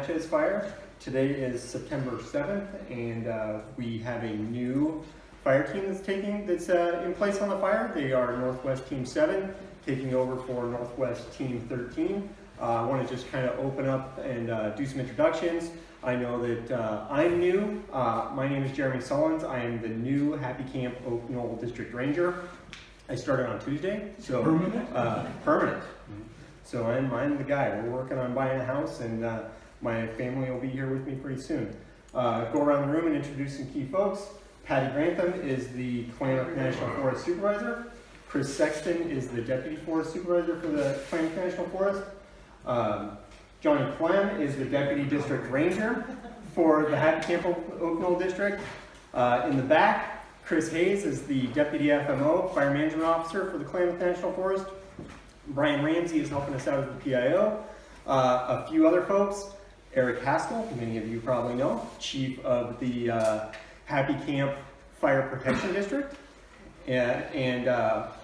Natchez fire. Today is September 7th, and we have a new fire team that's in place on the fire. They are Northwest Team 7, taking over for Northwest Team 13. I want to just kind of open up and do some introductions. I know that I'm new. My name is Jeremy Sullins. I am the new Happy Camp Oak Knoll District Ranger. I started on Tuesday, so permanent. So I'm the guy. We're working on buying a house, and my family will be here with me pretty soon. Go around the room and introduce some key folks. Patty Grantham is the Klamath National Forest Supervisor. Chris Sexton is the Deputy Forest Supervisor for the Klamath National Forest. Johnny Clem is the Deputy District Ranger for the Happy Camp Oak Knoll District. In the back, Chris Hayes is the Deputy FMO, Fire Management Officer for the Klamath National Forest. Brian Ramsey is helping us out as the PIO. A few other folks, Eric Haskell, many of you probably know, Chief of the Happy Camp Fire Protection District, and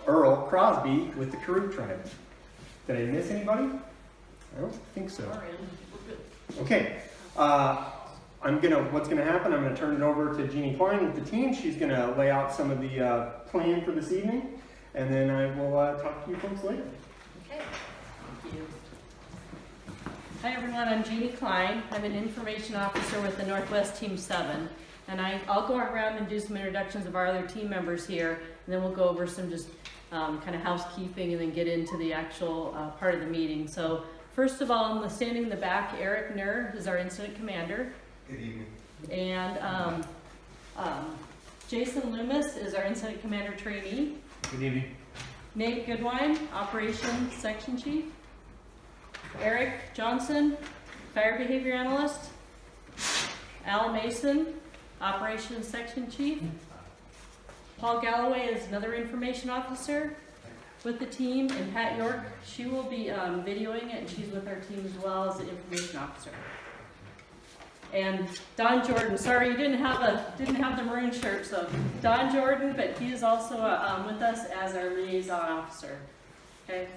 Earl Crosby with the Karuk tribe. Did I miss anybody? I don't think so. Okay, what's gonna happen, I'm gonna turn it over to Jeannie Klein with the team. She's gonna lay out some of the plan for this evening, and then I will talk to you folks later. Okay, thank you. Hi everyone, I'm Jeannie Klein. I'm an information officer with the Northwest Team 7. And I'll go around and do some introductions of our other team members here, and then we'll go over some just kind of housekeeping and then get into the actual part of the meeting. So first of all, I'm standing in the back, Eric Nur is our incident commander. Good evening. And Jason Loomis is our incident commander trainee. Good evening. Nate Goodwine, operations section chief. Eric Johnson, fire behavior analyst. Al Mason, operations section chief. Paul Galloway is another information officer with the team, and Pat York, she will be videoing it, and she's with our team as well as the information officer. And Don Jordan, sorry you didn't have the maroon shirt, so Don Jordan, but he is also with us as our liaison officer. Okay,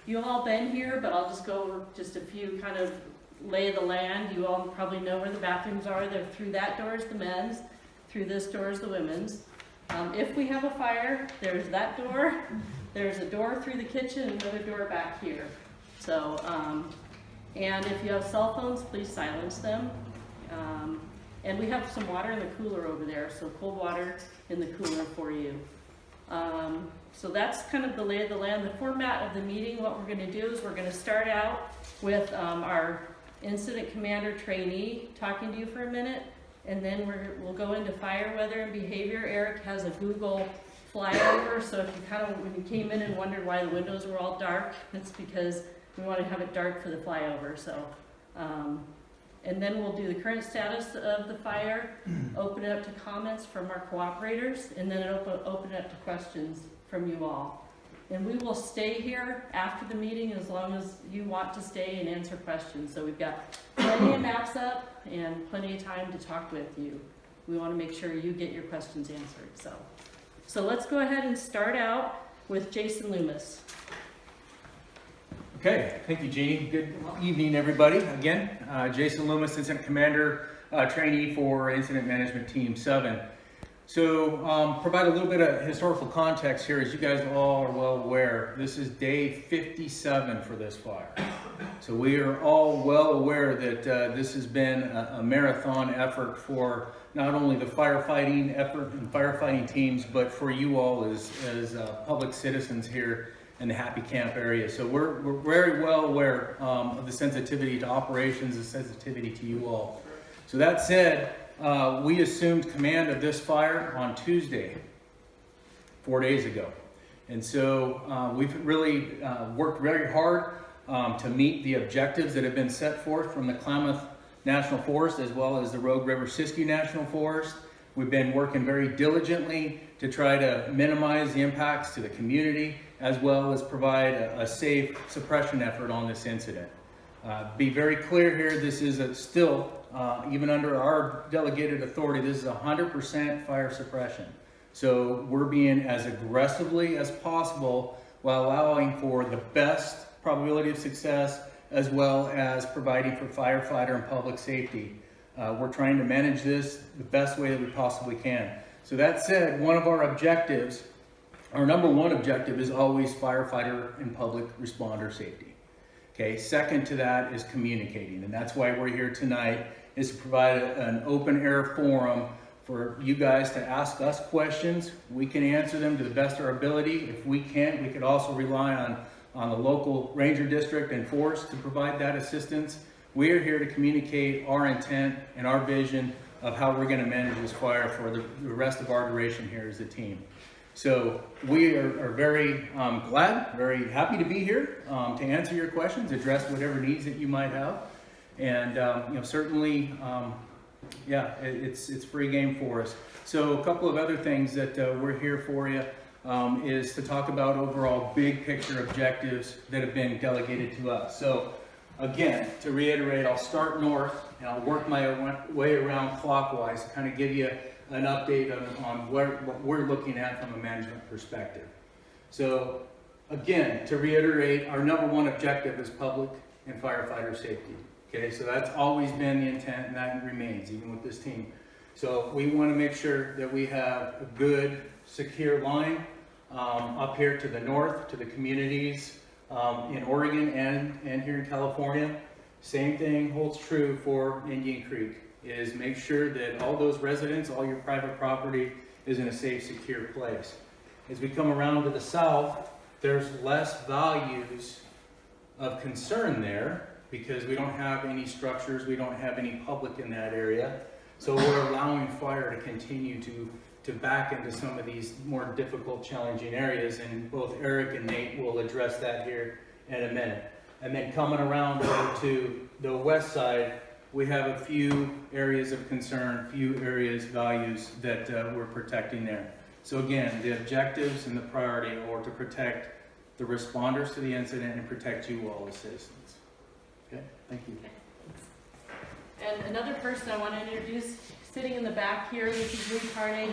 you all been here, but I'll just go over just a few kind of lay of the land. You all probably know where the bathrooms are. They're through that door is the men's, through this door is the women's. If we have a fire, there's that door. There's a door through the kitchen and another door back here. So, and if you have cell phones, please silence them. And we have some water in the cooler over there, so cold water in the cooler for you. So that's kind of the lay of the land. The format of the meeting, what we're going to do is we're going to start out with our incident commander trainee talking to you for a minute, and then we'll go into fire, weather, and behavior. Eric has a Google flyover, so if you when you came in and wondered why the windows were all dark, it's because we want to have it dark for the flyover. So, and then we'll do the current status of the fire, open it up to comments from our cooperators, and then open it up to questions from you all. And we will stay here after the meeting as long as you want to stay and answer questions. So we've got plenty of maps up and plenty of time to talk with you. We want to make sure you get your questions answered. So let's go ahead and start out with Jason Loomis. Okay, thank you, Jeannie. Good evening, everybody. Again, Jason Loomis, Incident Commander, trainee for Incident Management Team 7. So, provide a little bit of historical context here. As you guys all are well aware, this is day 57 for this fire. So we are all well aware that this has been a marathon effort for not only the firefighting effort and firefighting teams, but for you all as public citizens here in the Happy Camp area. So we're very well aware of the sensitivity to operations, the sensitivity to you all. So that said, we assumed command of this fire on Tuesday, 4 days ago. And so we've really worked very hard to meet the objectives that have been set forth from the Klamath National Forest as well as the Rogue-Siskiyou National Forest. We've been working very diligently to try to minimize the impacts to the community as well as provide a safe suppression effort on this incident. Be very clear here, this is still, even under our delegated authority, this is 100% fire suppression. So we're being as aggressively as possible while allowing for the best probability of success as well as providing for firefighter and public safety. We're trying to manage this the best way that we possibly can. So that said, one of our objectives, our number one objective, is always firefighter and public responder safety. Okay, second to that is communicating, and that's why we're here tonight, is to provide an open air forum for you guys to ask us questions. We can answer them to the best of our ability. If we can't, we could also rely on the local ranger district and force to provide that assistance. We are here to communicate our intent and our vision of how we're going to manage this fire for the rest of our duration here as a team. So we are very glad, very happy to be here to answer your questions, address whatever needs that you might have. And certainly, it's free game for us. So a couple of other things that we're here for you is to talk about overall big picture objectives that have been delegated to us. So again, to reiterate, I'll start north and I'll work my way around clockwise to kind of give you an update on what we're looking at from a management perspective. So again, to reiterate, our number one objective is public and firefighter safety. Okay, so that's always been the intent, and that remains even with this team. So we want to make sure that we have a good, secure line up here to the north, to the communities in Oregon and here in California. Same thing holds true for Indian Creek, is make sure that all those residents, all your private property is in a safe, secure place. As we come around to the south, there's less values of concern there because we don't have any structures, we don't have any public in that area. So we're allowing fire to continue to back into some of these more difficult, challenging areas, and both Eric and Nate will address that here in a minute. And then coming around over to the west side, we have a few areas of concern, few areas, values that we're protecting there. So again, the objectives and the priority are to protect the responders to the incident and protect you all as citizens. Okay, thank you. Okay. And another person I want to introduce, sitting in the back here, this is Lee Carney.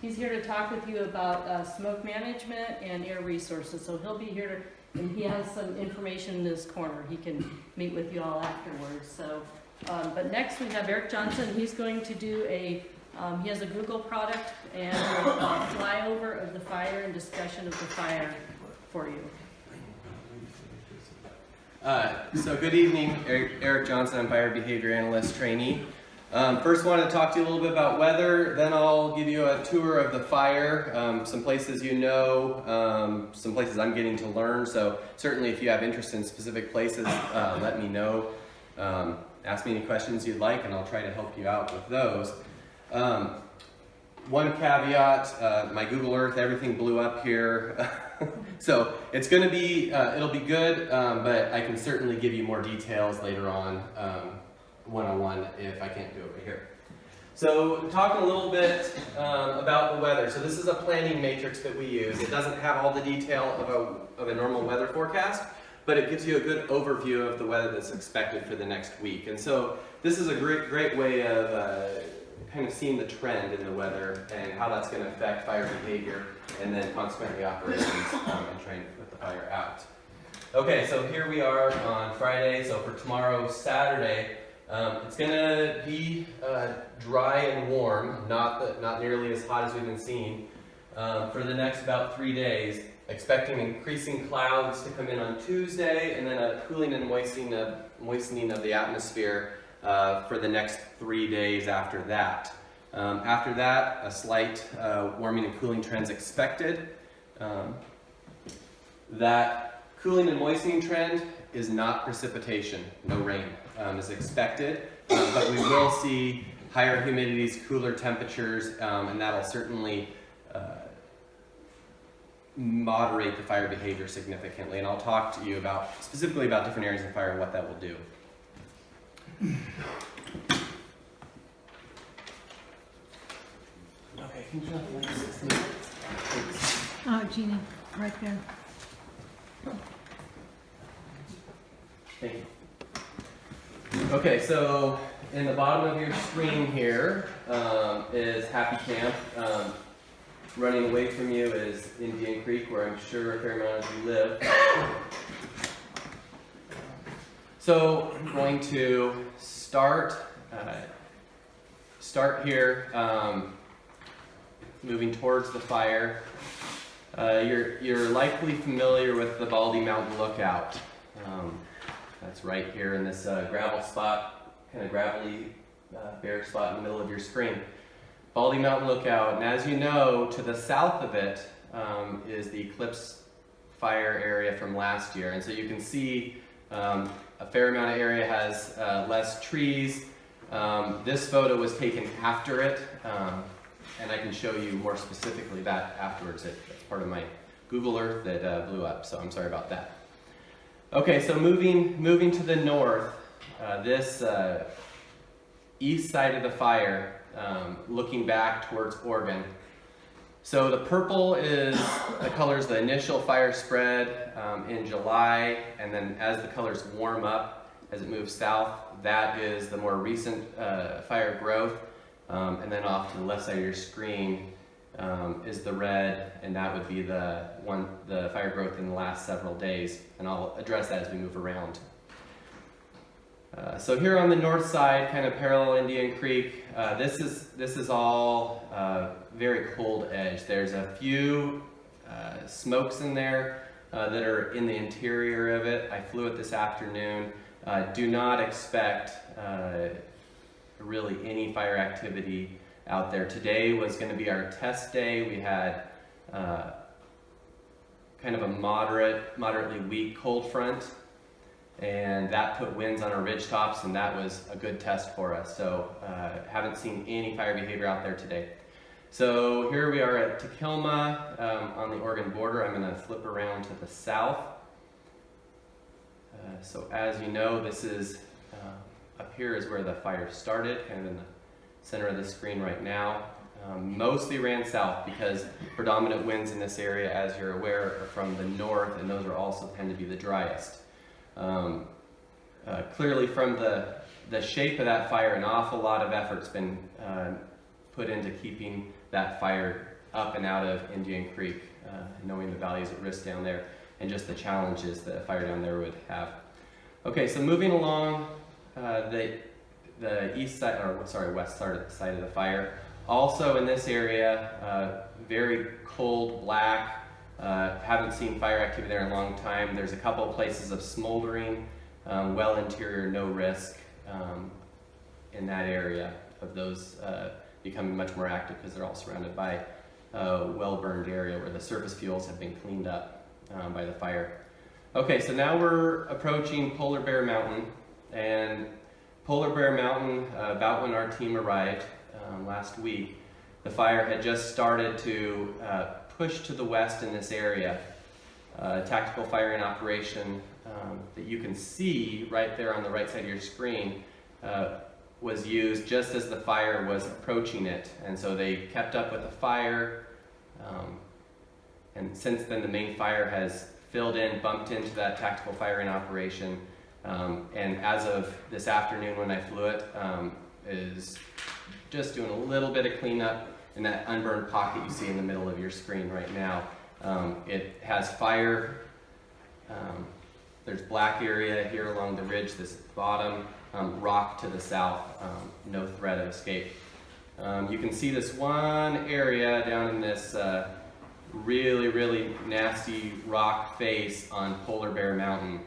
He's here to talk with you about smoke management and air resources. So he'll be here and he has some information in this corner. He can meet with you all afterwards. So, but next we have Eric Johnson. He's going to do he has a Google product and a flyover of the fire and discussion of the fire for you. So good evening, Eric Johnson, I'm Fire Behavior Analyst Trainee. First want to talk to you a little bit about weather, then I'll give you a tour of the fire, some places you know, some places I'm getting to learn, so certainly if you have interest in specific places, let me know. Ask me any questions you'd like and I'll try to help you out with those. One caveat, my Google Earth, everything blew up here. So it's going to be, it'll be good, but I can certainly give you more details later on, one-on-one if I can't do it over here. So talking a little bit about the weather. So this is a planning matrix that we use. It doesn't have all the detail of a normal weather forecast, but it gives you a good overview of the weather that's expected for the next week. And so this is a great way of kind of seeing the trend in the weather and how that's going to affect fire behavior and then consequently operations and trying to put the fire out. Okay, so here we are on Friday. So for tomorrow, Saturday, it's going to be dry and warm, not nearly as hot as we've been seeing for the next about 3 days. Expecting increasing clouds to come in on Tuesday and then a cooling and moistening of the atmosphere for the next 3 days after that. After that, a slight warming and cooling trends expected. That cooling and moistening trend is not precipitation, no rain is expected, but we will see higher humidities, cooler temperatures, and that'll certainly moderate the fire behavior significantly. And I'll talk to you specifically about different areas of fire and what that will do. Okay, can you turn off the lights? Jeannie, right there. Thank you. Okay, so in the bottom of your screen here is Happy Camp. Running away from you is Indian Creek, where I'm sure a fair amount of you live. So I'm going to start here, moving towards the fire. You're likely familiar with the Baldy Mountain Lookout. That's right here in this gravel spot, kind of gravelly, bare spot in the middle of your screen. Baldy Mountain Lookout, and as you know, to the south of it is the Eclipse fire area from last year. And so you can see a fair amount of area has less trees. This photo was taken after it, and I can show you more specifically that afterwards. It's part of my Google Earth that blew up, so I'm sorry about that. Okay, so moving to the north, this east side of the fire, looking back towards Oregon. So the purple is the colors the initial fire spread in July, and then as the colors warm up, as it moves south, that is the more recent fire growth. And then off to the left side of your screen is the red, and that would be the fire growth in the last several days, and I'll address that as we move around. So here on the north side, kind of parallel Indian Creek, this is all very cold edge. There's a few smokes in there that are in the interior of it. I flew it this afternoon. Do not expect really any fire activity out there. Today was going to be our test day. We had kind of a moderately weak cold front, and that put winds on our ridge tops, and that was a good test for us. So haven't seen any fire behavior out there today. So here we are at Takilma on the Oregon border. I'm going to flip around to the south. So as you know, this is up here is where the fire started, kind of in the center of the screen right now. Mostly ran south because predominant winds in this area, as you're aware, are from the north, and those are also tend to be the driest. Clearly from the shape of that fire, an awful lot of effort's been put into keeping that fire up and out of Indian Creek, knowing the values at risk down there and just the challenges that a fire down there would have. Okay, so moving along the east side, or sorry, west side of the fire. Also in this area, very cold black. Haven't seen fire activity there in a long time. There's a couple of places of smoldering, well interior, no risk in that area of those becoming much more active because they're all surrounded by a well-burned area where the surface fuels have been cleaned up by the fire. Okay, so now we're approaching Polar Bear Mountain, and Polar Bear Mountain, about when our team arrived last week, the fire had just started to push to the west in this area. Tactical firing operation that you can see right there on the right side of your screen was used just as the fire was approaching it, and so they kept up with the fire, and since then the main fire has filled in, bumped into that tactical firing operation, and as of this afternoon when I flew it, is just doing a little bit of cleanup in that unburned pocket you see in the middle of your screen right now. It has fire, there's black area here along the ridge, this bottom, rock to the south, no threat of escape. You can see this one area down in this really nasty rock face on Polar Bear Mountain.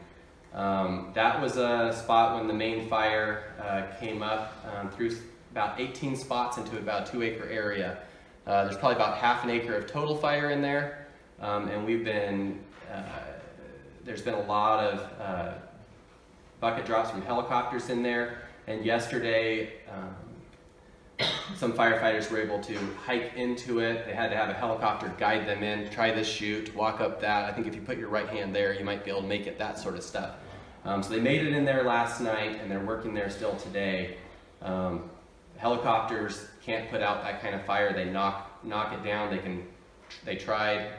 That was a spot when the main fire came up through about 18 spots into about 2-acre area. There's probably about half an acre of total fire in there, and we've been there's been a lot of bucket drops from helicopters in there, and yesterday some firefighters were able to hike into it. They had to have a helicopter guide them in, try this chute, walk up that. I think if you put your right hand there, you might be able to make it, that sort of stuff. So they made it in there last night, and they're working there still today. Helicopters can't put out that kind of fire. They knock it down. They tried.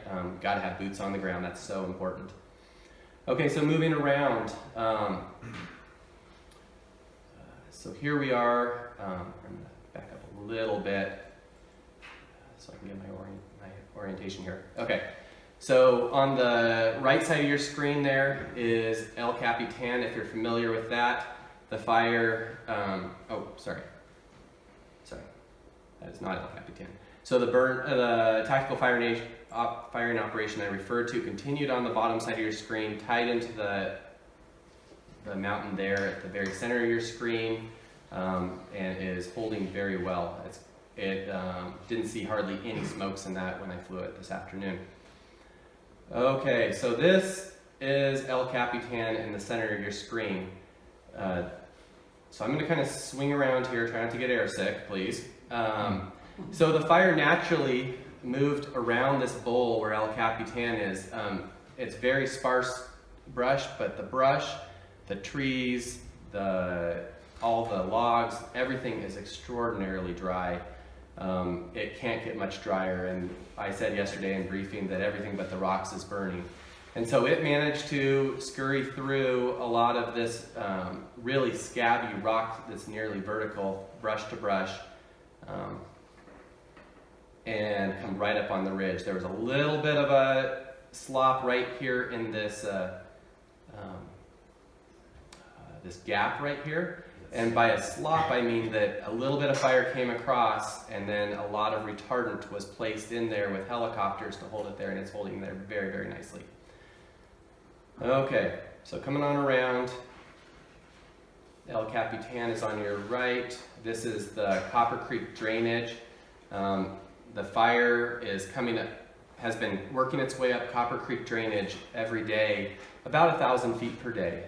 Got to have boots on the ground. That's so important. Okay, so moving around. So here we are. I'm going to back up a little bit so I can get my orientation here. Okay, So on the right side of your screen there is El Capitan, if you're familiar with that. The fire, sorry, that is not El Capitan. So the tactical firing operation I referred to continued on the bottom side of your screen, tied into the mountain there at the very center of your screen, and is holding very well. It didn't see hardly any smokes in that when I flew it this afternoon. Okay, so this is El Capitan in the center of your screen. So I'm going to kind of swing around here, try not to get airsick, please. So the fire naturally moved around this bowl where El Capitan is. It's very sparse brush, but the brush, the trees, all the logs, everything is extraordinarily dry. It can't get much drier, and I said yesterday in briefing that everything but the rocks is burning. And so it managed to scurry through a lot of this really scabby rock that's nearly vertical, brush to brush, and come right up on the ridge. There was a little bit of a slop right here in this this gap right here. And by a slop, I mean that a little bit of fire came across, and then a lot of retardant was placed in there with helicopters to hold it there, and it's holding there very, very nicely. Okay, so coming on around, El Capitan is on your right. This is the Copper Creek drainage. The fire is coming up, has been working its way up Copper Creek drainage every day, about 1,000 feet per day.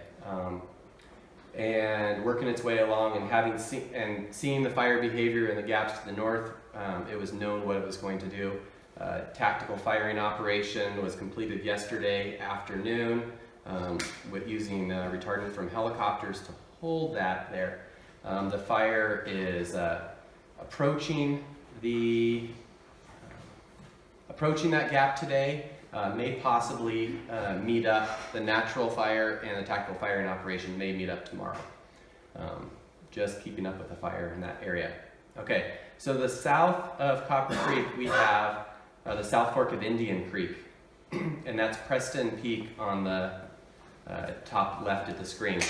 And working its way along, and seeing the fire behavior in the gaps to the north, it was known what it was going to do. Tactical firing operation was completed yesterday afternoon with using retardant from helicopters to hold that there. The fire is approaching that gap today. May possibly meet up. The natural fire and the tactical firing operation may meet up tomorrow. Just keeping up with the fire in that area. Okay, so the south of Copper Creek, we have the South Fork of Indian Creek, and that's Preston Peak on the top left of the screen.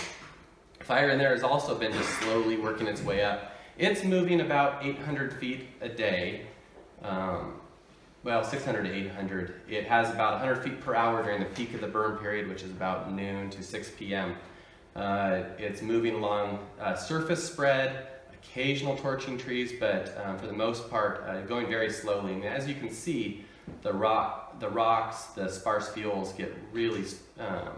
Fire in there has also been just slowly working its way up. It's moving about 800 feet a day. Well, 600 to 800. It has about 100 feet per hour during the peak of the burn period, which is about noon to 6 p.m. It's moving along surface spread, occasional torching trees, but for the most part, going very slowly. And as you can see, the rocks, the sparse fuels get really, are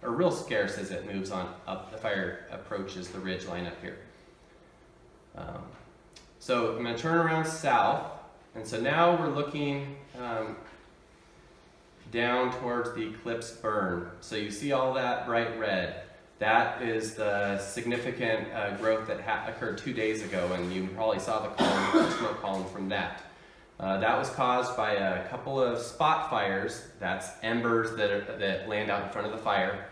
real scarce as it moves on up. The fire approaches the ridge line up here. So I'm going to turn around south. And so now we're looking down towards the eclipse burn. So you see all that bright red. That is the significant growth that occurred 2 days ago, and you probably saw the smoke column from that. That was caused by a couple of spot fires. That's embers that land out in front of the fire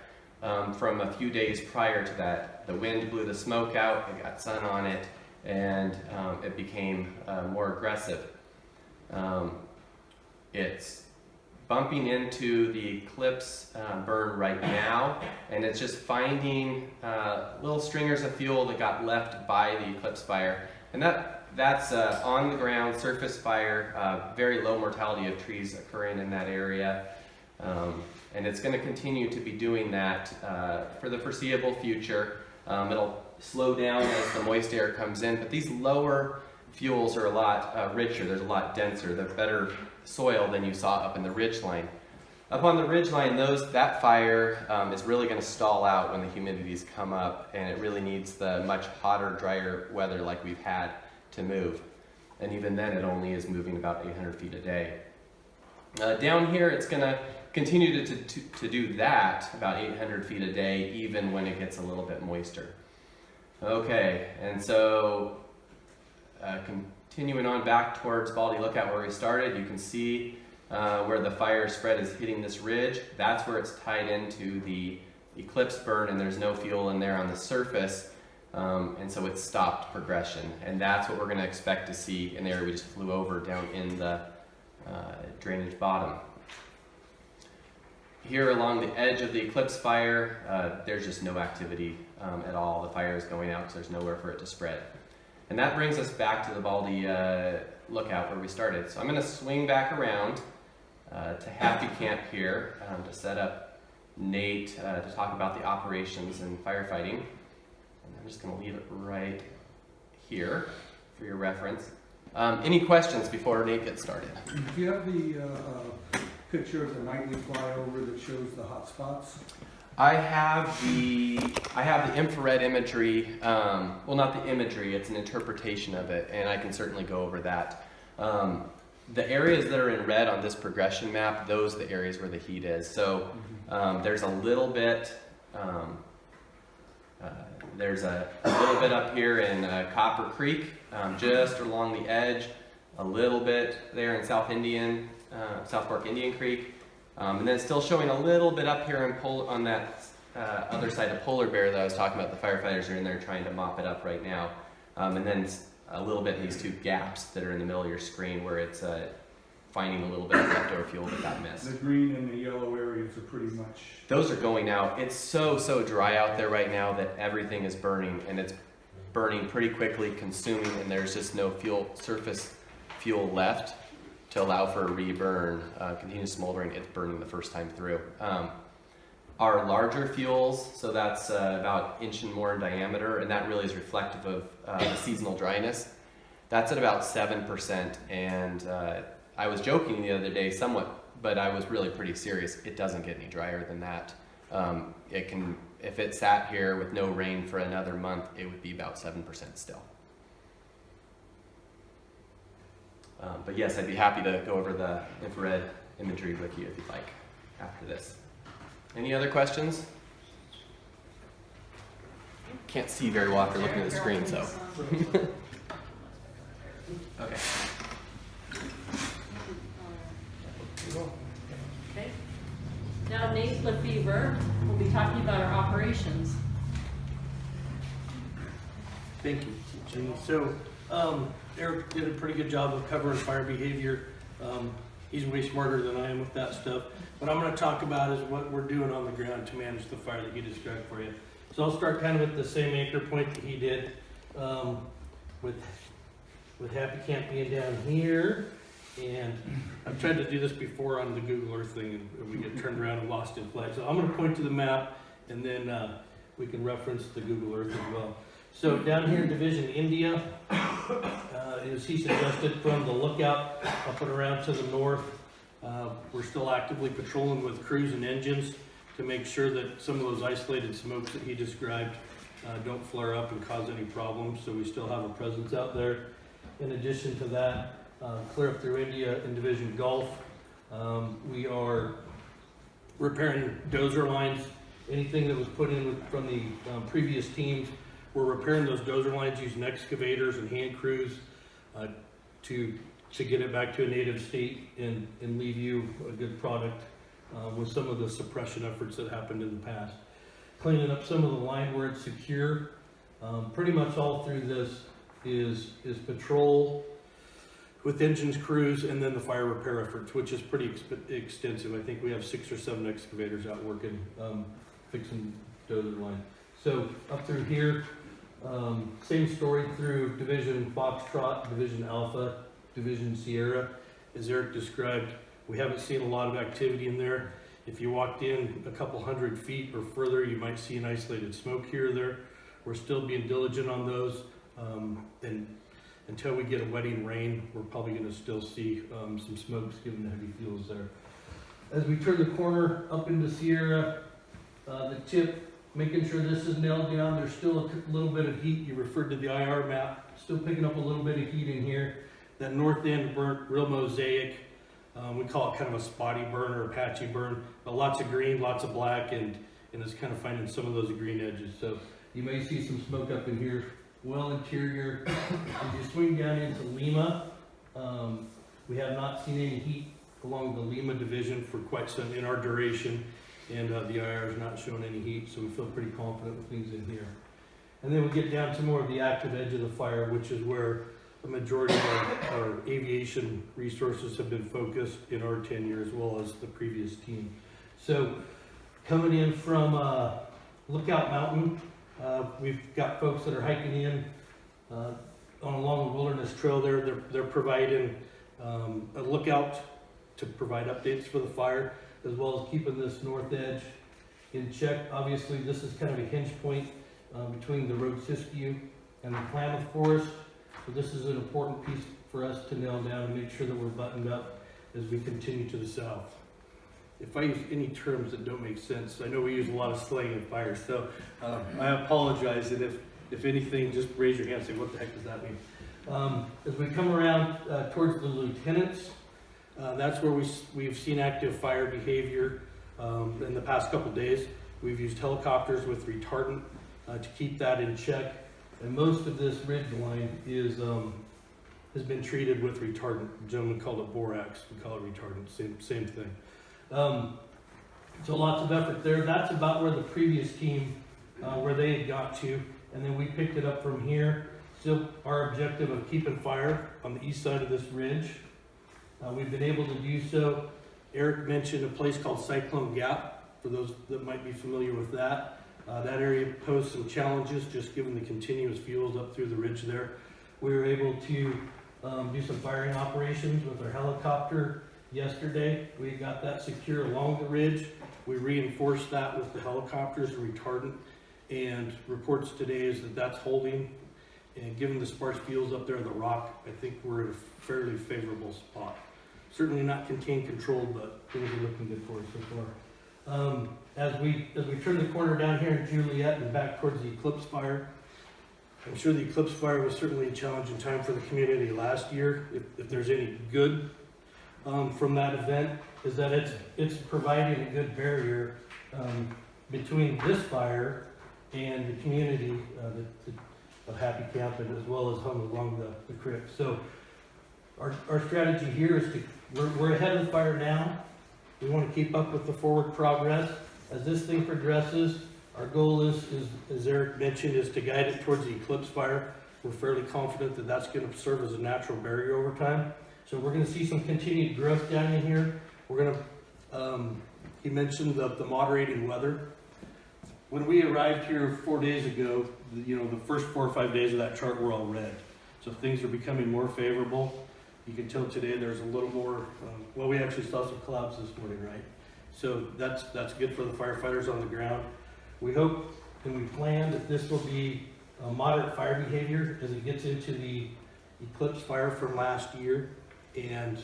from a few days prior to that. The wind blew the smoke out, it got sun on it, and it became more aggressive. It's bumping into the eclipse burn right now, and it's just finding little stringers of fuel that got left by the eclipse fire. And that's on the ground surface fire, very low mortality of trees occurring in that area. And it's going to continue to be doing that for the foreseeable future. It'll slow down as the moist air comes in, but these lower fuels are a lot richer, there's a lot denser, they're better soil than you saw up in the ridge line. Up on the ridge line, that fire is really going to stall out when the humidities come up, and it really needs the much hotter, drier weather like we've had to move. And even then, it only is moving about 800 feet a day. Down here, it's going to continue to do that, about 800 feet a day, even when it gets a little bit moister. Okay, and so continuing on back towards Baldy Lookout where we started, you can see where the fire spread is hitting this ridge. That's where it's tied into the eclipse burn, and there's no fuel in there on the surface, and so it's stopped progression. And that's what we're going to expect to see in the area we just flew over down in the drainage bottom. here along the edge of the eclipse fire, there's just no activity at all. The fire is going out because there's nowhere for it to spread. And that brings us back to the Baldy lookout where we started. So I'm going to swing back around to Happy Camp here to set up Nate to talk about the operations and firefighting. And I'm just going to leave it right here for your reference. Any questions before Nate gets started? Do you have the picture of the nightly flyover that shows the hot spots? I have the infrared imagery. Well, not the imagery; it's an interpretation of it, and I can certainly go over that. The areas that are in red on this progression map, those are the areas where the heat is. So there's a little bit. There's a little bit up here in Copper Creek, just along the edge. A little bit there in South Fork Indian Creek. And then still showing a little bit up here on that other side of Polar Bear that I was talking about. The firefighters are in there trying to mop it up right now. And then a little bit in these two gaps that are in the middle of your screen where it's finding a little bit of leftover fuel that got missed. The green and the yellow areas are pretty much... Those are going out. It's so dry out there right now that everything is burning, and it's burning pretty quickly, consuming, and there's just no surface fuel left to allow for a reburn. Continuous smoldering, it's burning the first time through. Our larger fuels, so that's about an inch and more in diameter, and that really is reflective of the seasonal dryness. That's at about 7%, and I was joking the other day somewhat, but I was really pretty serious. It doesn't get any drier than that. If it sat here with no rain for another month, it would be about 7% still. But yes, I'd be happy to go over the infrared imagery with you if you'd like after this. Any other questions? Can't see very well after looking at the screen, so. Okay. Okay. Now Nate Lefevre will be talking about our operations. Thank you, Jenny. So Eric did a pretty good job of covering fire behavior. He's way smarter than I am with that stuff. What I'm going to talk about is what we're doing on the ground to manage the fire that he described for you. So I'll start kind of at the same anchor point that he did, with Happy Camp being down here. And I've tried to do this before on the Google Earth thing, and we get turned around and lost in flight. So I'm going to point to the map, and then we can reference the Google Earth as well. So down here in Division India, as he suggested, from the lookout up and around to the north, we're still actively patrolling with crews and engines to make sure that some of those isolated smokes that he described don't flare up and cause any problems. So we still have a presence out there. In addition to that, clear up through India in Division Gulf, we are repairing dozer lines. Anything that was put in from the previous teams, we're repairing those dozer lines using excavators and hand crews to get it back to a native state and leave you a good product with some of the suppression efforts that happened in the past. Cleaning up some of the line where it's secure. Pretty much all through this is patrol with engines, crews, and then the fire repair efforts, which is pretty extensive. I think we have 6 or 7 excavators out working, fixing dozer line. So up through here, same story through Division Foxtrot, Division Alpha, Division Sierra. As Eric described, we haven't seen a lot of activity in there. If you walked in a couple hundred feet or further, you might see an isolated smoke here or there. We're still being diligent on those. And until we get a wetting rain, we're probably going to still see some smokes given the heavy fuels there. As we turn the corner up into Sierra, the tip, making sure this is nailed down. There's still a little bit of heat. You referred to the IR map. Still picking up a little bit of heat in here. That north end burnt real mosaic. We call it kind of a spotty burn or a patchy burn, but lots of green, lots of black, and it's kind of finding some of those green edges. So you may see some smoke up in here, well interior. As you swing down into Lima, we have not seen any heat along the Lima division for quite some in our duration, and the IR is not showing any heat, so we feel pretty confident with things in here. And then we get down to more of the active edge of the fire, which is where the majority of our aviation resources have been focused in our tenure as well as the previous team. So coming in from Lookout Mountain, we've got folks that are hiking in along the wilderness trail there. They're providing a lookout to provide updates for the fire, as well as keeping this north edge in check. Obviously, this is kind of a hinge point between the Rogue-Siskiyou and the Klamath forest. So this is an important piece for us to nail down and make sure that we're buttoned up as we continue to the south. If I use any terms that don't make sense, I know we use a lot of slang in fire, so I apologize. And if anything, just raise your hand and say, what the heck does that mean? As we come around towards the lieutenants, that's where we've seen active fire behavior in the past couple days. We've used helicopters with retardant to keep that in check. And most of this ridge line has been treated with retardant. The gentleman called it borax. We call it retardant. Same thing. So lots of effort there. That's about where the previous team, where they had got to. And then we picked it up from here. Still our objective of keeping fire on the east side of this ridge. We've been able to do so. Eric mentioned a place called Cyclone Gap, for those that might be familiar with that. That area posed some challenges, just given the continuous fuels up through the ridge there. We were able to do some firing operations with our helicopter yesterday. We got that secure along the ridge. We reinforced that with the helicopters and retardant, and reports today is that that's holding. And given the sparse fuels up there in the rock, I think we're in a fairly favorable spot. Certainly not contained controlled, but things are looking good for us so far. As we turn the corner down here in Juliet and back towards the Eclipse Fire, I'm sure the Eclipse Fire was certainly a challenging time for the community last year. If there's any good from that event, is that it's providing a good barrier between this fire and the community of Happy Camp, and as well as hung along the creek. So our strategy here is we're ahead of the fire now. We want to keep up with the forward progress. As this thing progresses, our goal is, as Eric mentioned, is to guide it towards the Eclipse Fire. We're fairly confident that that's going to serve as a natural barrier over time. So we're going to see some continued growth down in here. We're going to, he mentioned the moderating weather. When we arrived here 4 days ago, the first 4 or 5 days of that chart were all red. So things are becoming more favorable. You can tell today there's a little more, well, we actually saw some clouds this morning, right? So that's good for the firefighters on the ground. We hope and we plan that this will be a moderate fire behavior as it gets into the Eclipse Fire from last year. And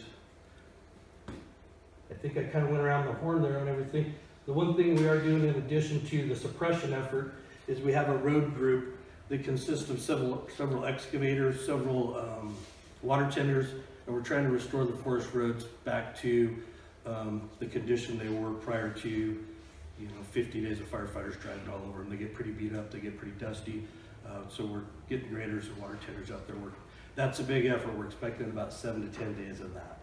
I think I kind of went around the horn there on everything. The one thing we are doing in addition to the suppression effort is we have a road group that consists of several excavators, several water tenders, and we're trying to restore the forest roads back to the condition they were prior to 50 days of firefighters driving all over them. They get pretty beat up, they get pretty dusty, so we're getting graders and water tenders out there. That's a big effort. We're expecting about 7 to 10 days of that.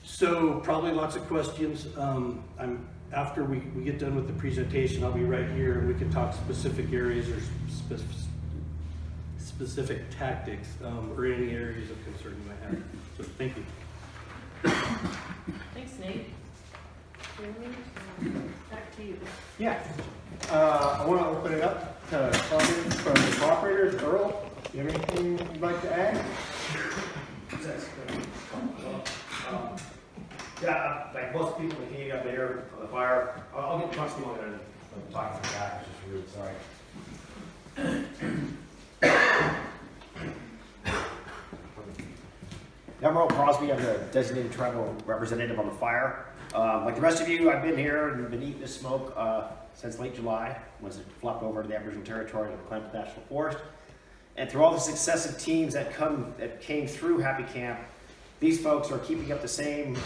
So probably lots of questions. After we get done with the presentation, I'll be right here and we can talk specific areas or specific tactics or any areas of concern you might have. So thank you. Thanks, Nate. Back to you. Yeah. I want to open it up to comments from the operators. Earl, do you have anything you'd like to add? Yeah, like most people in the community up there on the fire, I'll get much more than I'm talking to the guy, it's just rude, sorry. I'm Earl Crosby, I'm the designated tribal representative on the fire. Like the rest of you, I've been here and been eating this smoke since late July, once it flopped over to the Aboriginal territory of the Klamath National Forest. And through all the successive teams that came through Happy Camp, these folks are keeping up the same,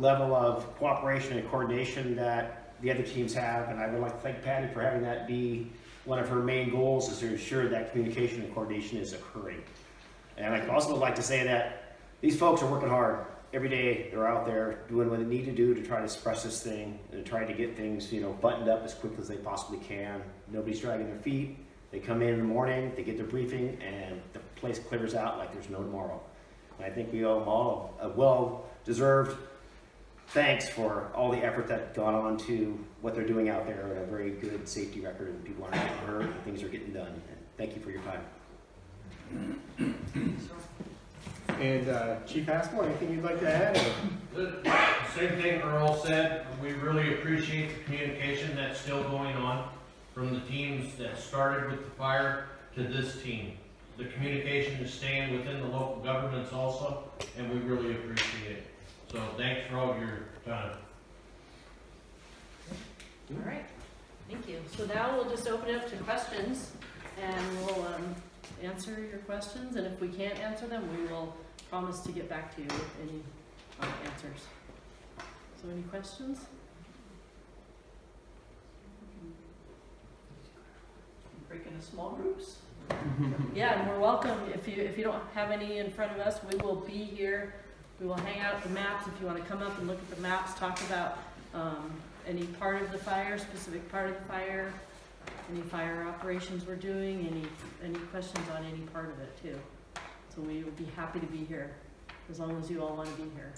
level of cooperation and coordination that the other teams have. And I would like to thank Patty for having that be one of her main goals, is to ensure that communication and coordination is occurring. And I also would like to say that these folks are working hard every day. They're out there doing what they need to do to try to suppress this thing and try to get things, buttoned up as quick as they possibly can. Nobody's dragging their feet. They come in the morning, they get their briefing, and the place clears out like there's no tomorrow. And I think we owe them all a well-deserved thanks for all the effort that's gone on to what they're doing out there, and a very good safety record, and people aren't getting hurt, and things are getting done. And thank you for your time. And Chief Haskell, anything you'd like to add? Same thing Earl said, we really appreciate the communication that's still going on from the teams that started with the fire to this team. The communication is staying within the local governments also, and we really appreciate it. So thanks for all your time. All right, thank you. So now we'll just open it up to questions, and we'll answer your questions, and if we can't answer them, we will promise to get back to you with any answers. So any questions? Break into small groups. Yeah, and we're welcome. If you don't have any in front of us, we will be here. We will hang out at the maps. If you want to come up and look at the maps, talk about any part of the fire, specific part of the fire, any fire operations we're doing, any questions on any part of it too. So we will be happy to be here, as long as you all want to be here.